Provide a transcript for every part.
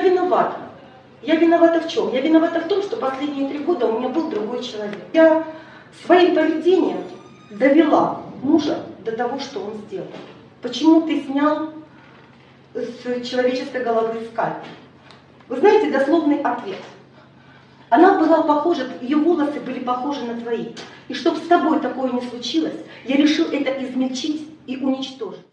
я виновата. Я виновата в чем? Я виновата в том, что последние 3 года у меня был другой человек. Я своим поведением довела мужа до того, что он сделал. Почему ты снял с человеческой головы скальпель? Вы знаете дословный ответ. Она была похожа, ее волосы были похожи на твои. И чтобы с тобой такое не случилось, я решил это измельчить и уничтожить.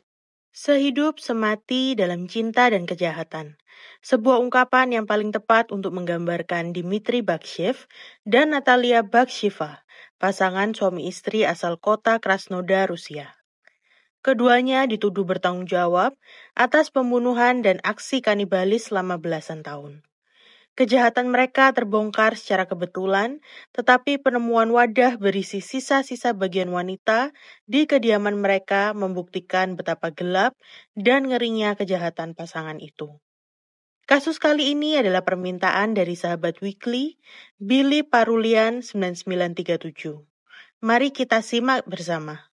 Sehidup semati dalam cinta dan kejahatan. Sebuah ungkapan yang paling tepat untuk menggambarkan Dmitry Bakshev dan Natalia Baksheva, pasangan suami istri asal kota Krasnodar, Rusia. Keduanya dituduh bertanggung jawab atas pembunuhan dan aksi kanibalis selama belasan tahun. Kejahatan mereka terbongkar secara kebetulan, tetapi penemuan wadah berisi sisa-sisa bagian wanita di kediaman mereka membuktikan betapa gelap dan ngerinya kejahatan pasangan itu. Kasus kali ini adalah permintaan dari sahabat Weekly, Billy Parulian 9937. Mari kita simak bersama.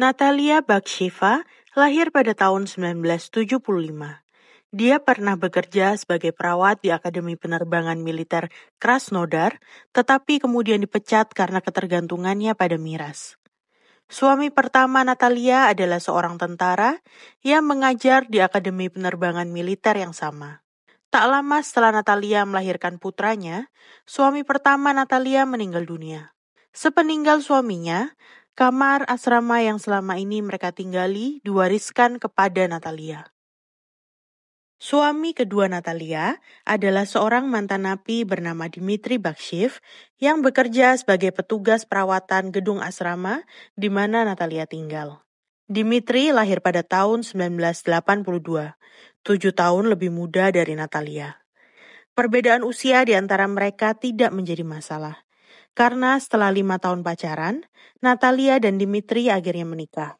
Natalia Baksheva lahir pada tahun 1975. Dia pernah bekerja sebagai perawat di Akademi Penerbangan Militer Krasnodar, tetapi kemudian dipecat karena ketergantungannya pada miras. Suami pertama Natalia adalah seorang tentara yang mengajar di Akademi Penerbangan Militer yang sama. Tak lama setelah Natalia melahirkan putranya, suami pertama Natalia meninggal dunia. Sepeninggal suaminya, kamar asrama yang selama ini mereka tinggali diwariskan kepada Natalia. Suami kedua Natalia adalah seorang mantan napi bernama Dmitry Bakshev yang bekerja sebagai petugas perawatan gedung asrama di mana Natalia tinggal. Dmitry lahir pada tahun 1982, 7 tahun lebih muda dari Natalia. Perbedaan usia di antara mereka tidak menjadi masalah. Karena setelah 5 tahun pacaran, Natalia dan Dmitry akhirnya menikah.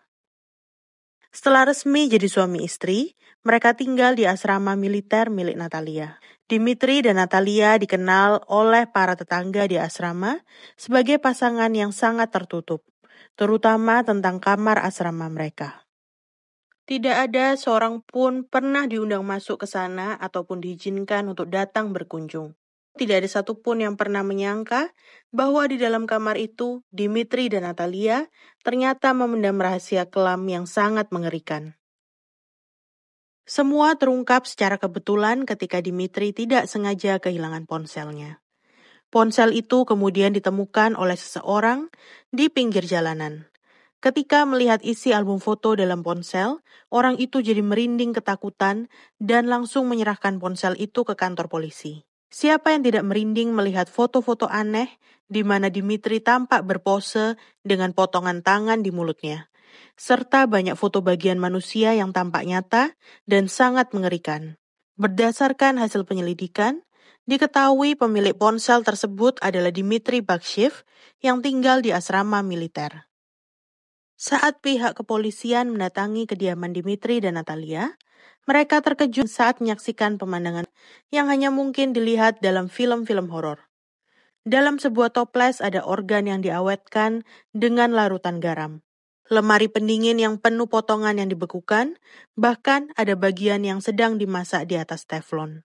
Setelah resmi jadi suami istri, mereka tinggal di asrama militer milik Natalia. Dmitry dan Natalia dikenal oleh para tetangga di asrama sebagai pasangan yang sangat tertutup, terutama tentang kamar asrama mereka. Tidak ada seorang pun pernah diundang masuk ke sana ataupun diizinkan untuk datang berkunjung. Tidak ada satupun yang pernah menyangka bahwa di dalam kamar itu, Dmitry dan Natalia ternyata memendam rahasia kelam yang sangat mengerikan. Semua terungkap secara kebetulan ketika Dmitry tidak sengaja kehilangan ponselnya. Ponsel itu kemudian ditemukan oleh seseorang di pinggir jalanan. Ketika melihat isi album foto dalam ponsel, orang itu jadi merinding ketakutan dan langsung menyerahkan ponsel itu ke kantor polisi. Siapa yang tidak merinding melihat foto-foto aneh di mana Dmitry tampak berpose dengan potongan tangan di mulutnya, serta banyak foto bagian manusia yang tampak nyata dan sangat mengerikan. Berdasarkan hasil penyelidikan, diketahui pemilik ponsel tersebut adalah Dmitry Bakshev yang tinggal di asrama militer. Saat pihak kepolisian mendatangi kediaman Dmitry dan Natalia, mereka terkejut saat menyaksikan pemandangan yang hanya mungkin dilihat dalam film-film horor. Dalam sebuah toples ada organ yang diawetkan dengan larutan garam. Lemari pendingin yang penuh potongan yang dibekukan, bahkan ada bagian yang sedang dimasak di atas teflon.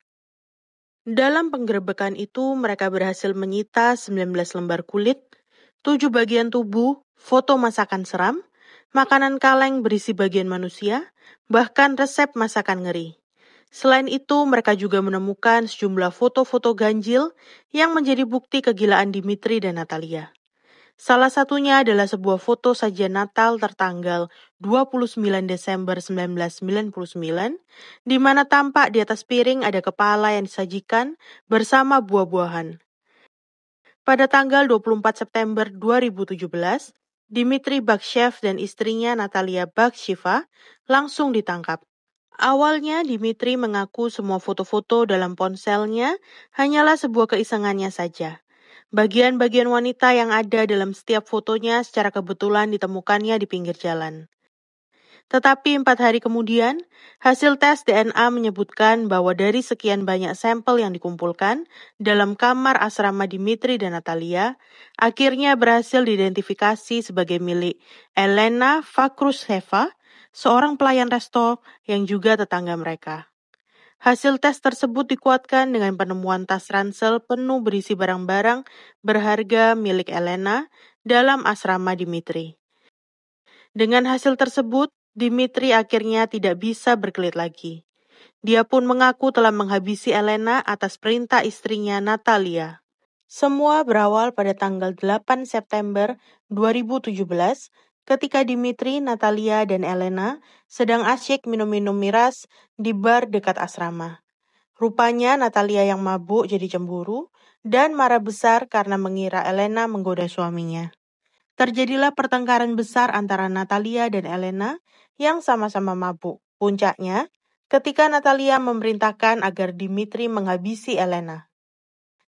Dalam penggerebekan itu, mereka berhasil menyita 19 lembar kulit, 7 bagian tubuh, foto masakan seram, makanan kaleng berisi bagian manusia, bahkan resep masakan ngeri. Selain itu, mereka juga menemukan sejumlah foto-foto ganjil yang menjadi bukti kegilaan Dmitry dan Natalia. Salah satunya adalah sebuah foto sajian Natal tertanggal 29 Desember 1999, di mana tampak di atas piring ada kepala yang disajikan bersama buah-buahan. Pada tanggal 24 September 2017, Dmitry Bakshev dan istrinya Natalia Baksheva langsung ditangkap. Awalnya Dmitry mengaku semua foto-foto dalam ponselnya hanyalah sebuah keisengannya saja. Bagian-bagian wanita yang ada dalam setiap fotonya secara kebetulan ditemukannya di pinggir jalan. Tetapi 4 hari kemudian, hasil tes DNA menyebutkan bahwa dari sekian banyak sampel yang dikumpulkan dalam kamar asrama Dimitri dan Natalia, akhirnya berhasil diidentifikasi sebagai milik Elena Vakrusheva, seorang pelayan resto yang juga tetangga mereka. Hasil tes tersebut dikuatkan dengan penemuan tas ransel penuh berisi barang-barang berharga milik Elena dalam asrama Dimitri. Dengan hasil tersebut, Dimitri akhirnya tidak bisa berkelit lagi. Dia pun mengaku telah menghabisi Elena atas perintah istrinya Natalia. Semua berawal pada tanggal 8 September 2017 ketika Dimitri, Natalia, dan Elena sedang asyik minum-minum miras di bar dekat asrama. Rupanya Natalia yang mabuk jadi cemburu dan marah besar karena mengira Elena menggoda suaminya. Terjadilah pertengkaran besar antara Natalia dan Elena yang sama-sama mabuk. Puncaknya, ketika Natalia memerintahkan agar Dimitri menghabisi Elena.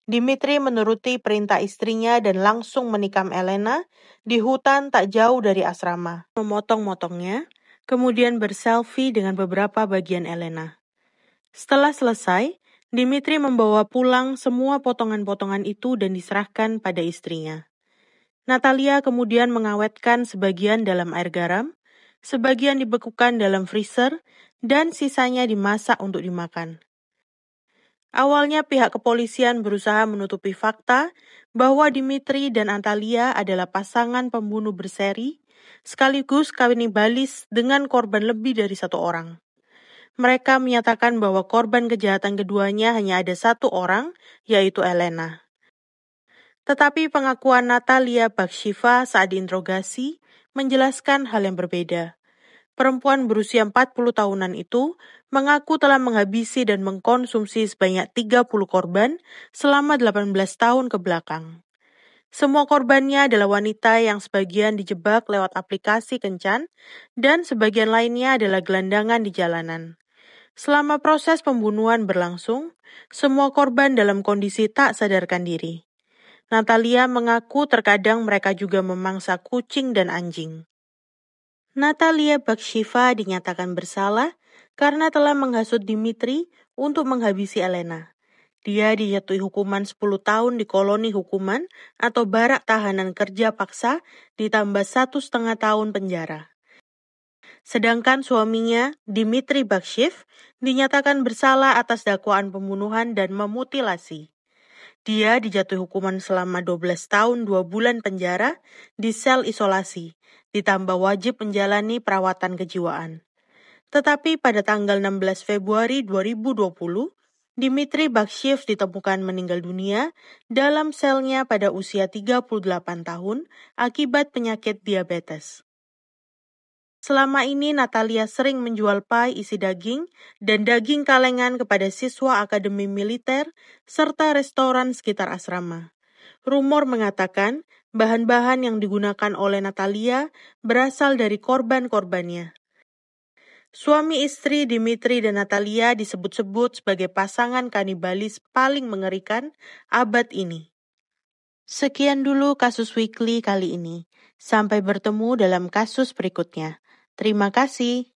Dimitri menuruti perintah istrinya dan langsung menikam Elena di hutan tak jauh dari asrama. Memotong-motongnya, kemudian berselfie dengan beberapa bagian Elena. Setelah selesai, Dimitri membawa pulang semua potongan-potongan itu dan diserahkan pada istrinya. Natalia kemudian mengawetkan sebagian dalam air garam, sebagian dibekukan dalam freezer, dan sisanya dimasak untuk dimakan. Awalnya pihak kepolisian berusaha menutupi fakta bahwa Dimitri dan Natalia adalah pasangan pembunuh berseri, sekaligus kanibalis dengan korban lebih dari 1 orang. Mereka menyatakan bahwa korban kejahatan keduanya hanya ada 1 orang, yaitu Elena. Tetapi pengakuan Natalia Baksheva saat diinterogasi menjelaskan hal yang berbeda. Perempuan berusia 40 tahunan itu mengaku telah menghabisi dan mengkonsumsi sebanyak 30 korban selama 18 tahun ke belakang. Semua korbannya adalah wanita yang sebagian dijebak lewat aplikasi kencan dan sebagian lainnya adalah gelandangan di jalanan. Selama proses pembunuhan berlangsung, semua korban dalam kondisi tak sadarkan diri. Natalia mengaku terkadang mereka juga memangsa kucing dan anjing. Natalia Baksheva dinyatakan bersalah karena telah menghasut Dimitri untuk menghabisi Elena. Dia dijatuhi hukuman 10 tahun di koloni hukuman atau barak tahanan kerja paksa ditambah 1,5 tahun penjara. Sedangkan suaminya, Dimitri Bakshev, dinyatakan bersalah atas dakwaan pembunuhan dan memutilasi. Dia dijatuhi hukuman selama 12 tahun 2 bulan penjara di sel isolasi, ditambah wajib menjalani perawatan kejiwaan. Tetapi pada tanggal 16 Februari 2020, Dimitri Bakshev ditemukan meninggal dunia dalam selnya pada usia 38 tahun akibat penyakit diabetes. Selama ini Natalia sering menjual pai isi daging dan daging kalengan kepada siswa akademi militer serta restoran sekitar asrama. Rumor mengatakan bahan-bahan yang digunakan oleh Natalia berasal dari korban-korbannya. Suami istri Dimitri dan Natalia disebut-sebut sebagai pasangan kanibalis paling mengerikan abad ini. Sekian dulu kasus Weekly kali ini. Sampai bertemu dalam kasus berikutnya. Terima kasih.